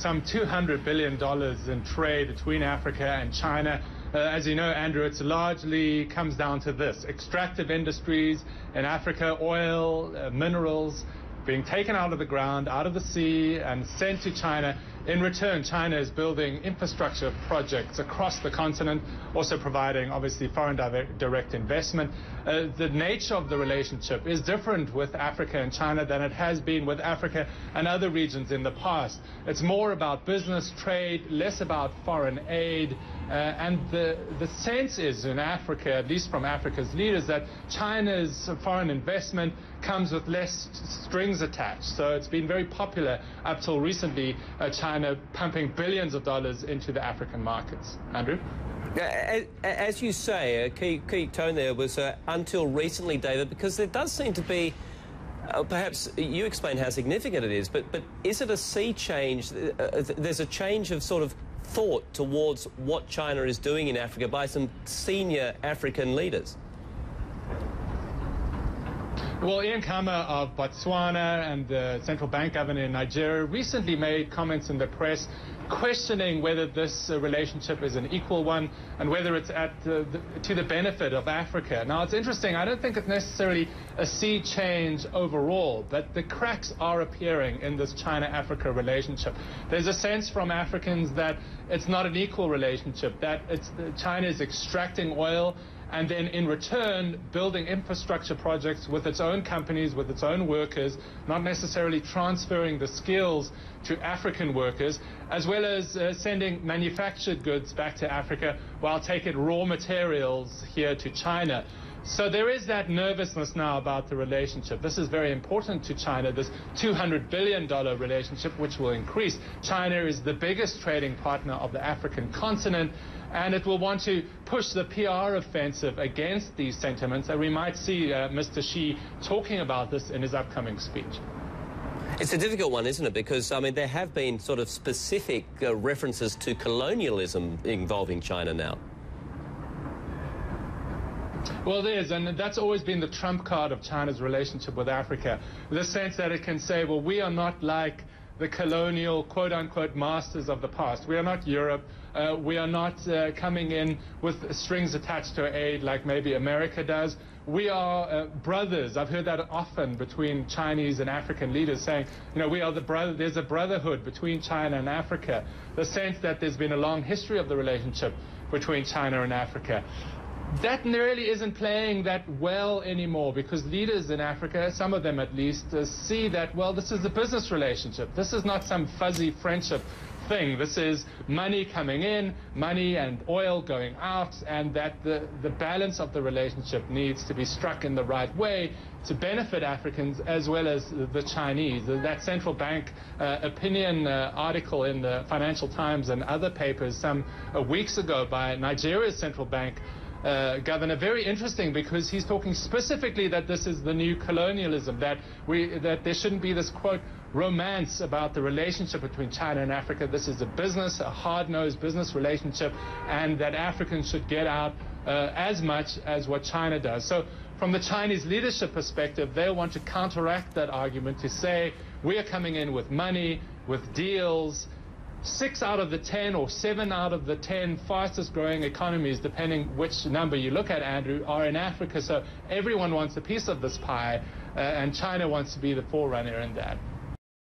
some $200 billion in trade between Africa and China. As you know, Andrew, it largely comes down to this: extractive industries in Africa, oil, minerals, being taken out of the ground, out of the sea, and sent to China. In return, China is building infrastructure projects across the continent, also providing, obviously, foreign direct investment. The nature of the relationship is different with Africa and China than it has been with Africa and other regions in the past. It's more about business, trade, less about foreign aid. And the sense is in Africa, at least from Africa's leaders, that China's foreign investment comes with less strings attached. So it's been very popular up till recently, China pumping billions of dollars into the African markets. Andrew? As you say, a key tone there was until recently, David, because there does seem to be, perhaps you explain how significant it is, but is it a sea change? There's a change of sort of thought towards what China is doing in Africa by some senior African leaders. Well, Ian Khama of Botswana and the central bank governor in Nigeria recently made comments in the press questioning whether this relationship is an equal one and whether it's to the benefit of Africa. Now, it's interesting. I don't think it's necessarily a sea change overall, but the cracks are appearing in this China-Africa relationship. There's a sense from Africans that it's not an equal relationship, that China is extracting oil and then in return building infrastructure projects with its own companies, with its own workers, not necessarily transferring the skills to African workers, as well as sending manufactured goods back to Africa while taking raw materials here to China. So there is that nervousness now about the relationship. This is very important to China, this $200 billion relationship, which will increase. China is the biggest trading partner of the African continent, and it will want to push the PR offensive against these sentiments, and we might see Mr. Xi talking about this in his upcoming speech. It's a difficult one, isn't it? Because, I mean, there have been sort of specific references to colonialism involving China now. Well, there is, and that's always been the trump card of China's relationship with Africa, the sense that it can say, well, we are not like the colonial, quote-unquote, masters of the past. We are not Europe. We are not coming in with strings attached to our aid like maybe America does. We are brothers. I've heard that often between Chinese and African leaders saying, you know, we are there's a brotherhood between China and Africa. The sense that there's been a long history of the relationship between China and Africa. That really isn't playing that well anymore, because leaders in Africa, some of them at least, see that, well, this is a business relationship. This is not some fuzzy friendship thing. This is money coming in, money and oil going out, and that the balance of the relationship needs to be struck in the right way to benefit Africans as well as the Chinese. That central bank opinion article in the Financial Times and other papers some weeks ago by Nigeria's central bank governor, very interesting, because he's talking specifically that this is the new colonialism, that there shouldn't be this, quote, romance about the relationship between China and Africa. This is a business, a hard-nosed business relationship, and that Africans should get out as much as what China does. So from the Chinese leadership perspective, they'll want to counteract that argument to say, we are coming in with money, with deals. 6 out of the 10 or 7 out of the 10 fastest growing economies, depending which number you look at, Andrew, are in Africa. So everyone wants a piece of this pie, and China wants to be the forerunner in that.